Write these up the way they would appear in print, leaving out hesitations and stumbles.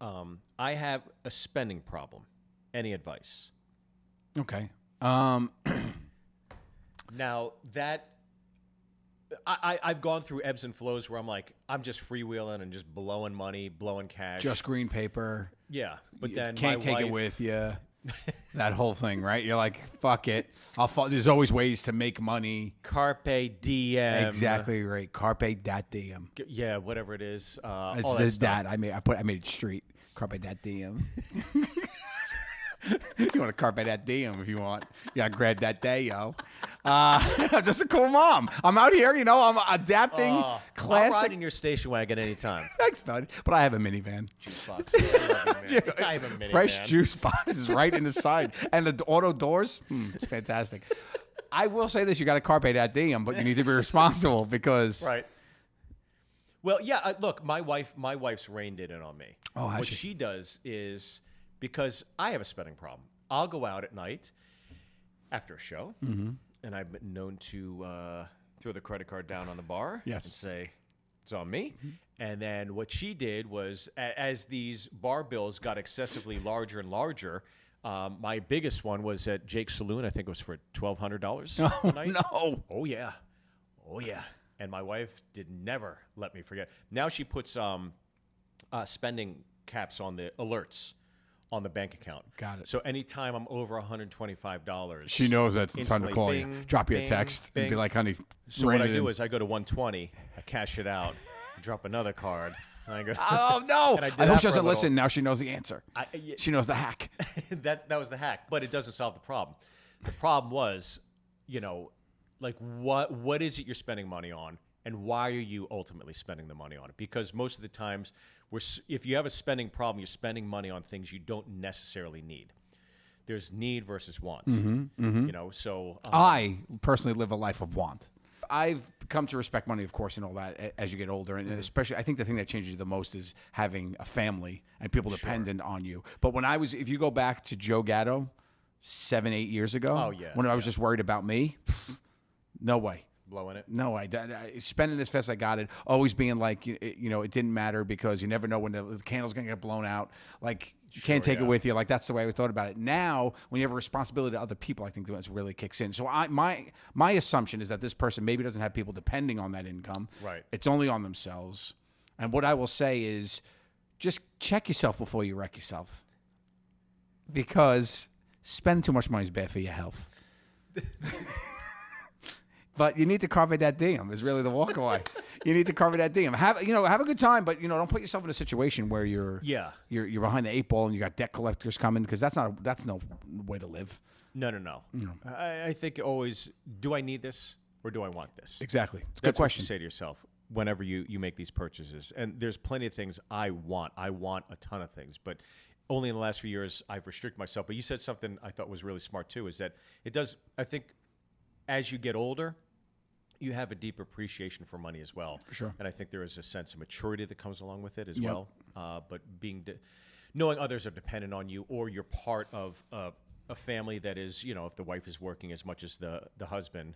I have a spending problem. Any advice? Okay. Now that I've gone through ebbs and flows where I'm like, I'm just freewheeling and just blowing money, blowing cash. Just green paper. Yeah, but You then can't my take wife, it with you. That whole thing, right? You're like, fuck it. There's always ways to make money. Carpe diem. Exactly right. Carpe dat diem. Yeah, whatever it is. All It's that the stuff. dat. I made it street. Carpe dat diem. You want to carpe that diem if you want. You got to grab that day, yo. Just a cool mom. I'm out here, I'm adapting classic. I'll ride in your station wagon anytime. Thanks, buddy. But I have a minivan. Juice box. I love you, man. I have a minivan. Fresh juice boxes right in the side. And the auto doors, it's fantastic. I will say this, you got to carpe that diem, but you need to be responsible because... Right. Well, yeah, look, my wife's reined it in on me. Oh, has what she? she does is, because I have a spending problem, I'll go out at night after a show, and I've been known to throw the credit card down on the bar and say, it's on me. And then what she did was, as these bar bills got excessively larger and larger, my biggest one was at Jake's Saloon. I think it was for $1,200 a night. No. Oh, yeah. Oh, yeah. And my wife did never let me forget. Now she puts spending caps on the alerts on the bank account. Got it. So anytime I'm over $125, She knows that's time to instantly call bing, you. Drop you a bing, text and be bing. like, honey, So what I rein it do in. is I go to 120, I cash it out, drop another card, and I go. Oh, no. And I I do that hope she for a doesn't little- listen. Now she knows the answer. Yeah. She knows the hack. that was the hack, but it doesn't solve the problem. The problem was, like what is it you're spending money on, and why are you ultimately spending the money on it? Because most of the times, if you have a spending problem, you're spending money on things you don't necessarily need. There's need versus want. So I personally live a life of want. I've come to respect money, of course, and all that as you get older. And especially, I think the thing that changes you the most is having a family and people dependent on you. But if you go back to Joe Gatto 7-8 years ago, when I was just worried about me, no way. Blowing it. No, I spending as fast as I got it. Always being like, it didn't matter because you never know when the candle's going to get blown out. Like, you can't take it with you. Like, that's the way I thought about it. Now, when you have a responsibility to other people, I think that's really kicks in. So my assumption is that this person maybe doesn't have people depending on that income. Right. It's only on themselves. And what I will say is just check yourself before you wreck yourself. Because spending too much money is bad for your health. But you need to carve that diem is really the walk away. You need to carve that diem. Have a good time, but don't put yourself in a situation where you're behind the 8 ball and you got debt collectors coming, because that's no way to live. No. I think always, do I need this or do I want this? Exactly. It's a That's good question. what you say to yourself whenever you make these purchases. And there's plenty of things I want. I want a ton of things, but only in the last few years I've restricted myself. But you said something I thought was really smart too, is that I think as you get older, you have a deep appreciation for money as well. For sure. And I think there is a sense of maturity that comes along with it as well. But knowing others are dependent on you, or you're part of a family that is, if the wife is working as much as the husband,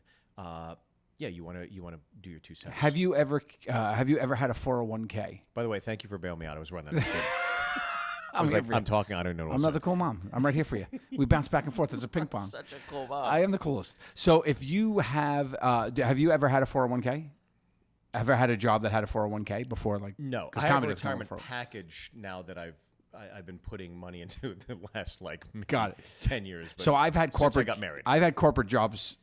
you want to do your 2 cents. Have you ever had a 401k? By the way, thank you for bailing me out. I was running out of steam. I'm talking. I don't know. I'm not the cool mom. I'm right here for you. We bounce back and forth. It's a ping pong. Such a cool mom. I am the coolest. So if you have you ever had a 401k? Ever had a job that had a 401k before? Like, no, I have a retirement package now that I've been putting money into the last 10 years. So I've had corporate. Since I got married. I've had corporate jobs.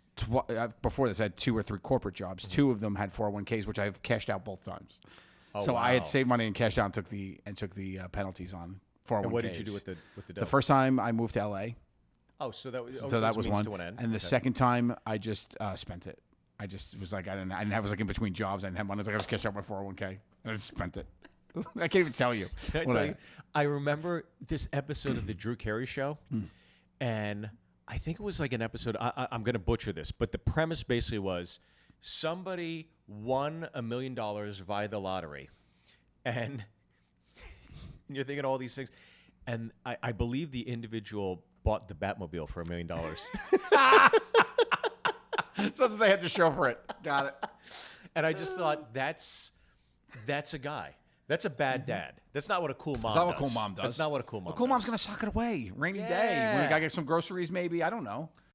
Before this, I had 2 or 3 corporate jobs. 2 of them had 401ks, which I've cashed out both times. Oh, so wow. I had saved money and cashed out and took the penalties on 401ks. And what did you do with the dough? The first time I moved to LA. Oh, so that was one. To an end. And the second time I just spent it. I just was like, I didn't have, it was like in between jobs. I didn't have money. I was like, I just cashed out my 401k and I just spent it. I can't even tell you. I remember this episode of the Drew Carey Show, and I think it was like an episode. I'm going to butcher this, but the premise basically was somebody won $1 million via the lottery, and you're thinking all these things, and I believe the individual bought the Batmobile for $1 million. So they had to show for it. Got it. And I just thought that's a guy. That's a bad dad. That's not what a cool mom does. That's not what a cool mom does. That's not what a cool mom A cool does. mom's going to suck it away. Rainy day. Yeah. We got to get some groceries maybe. I don't know.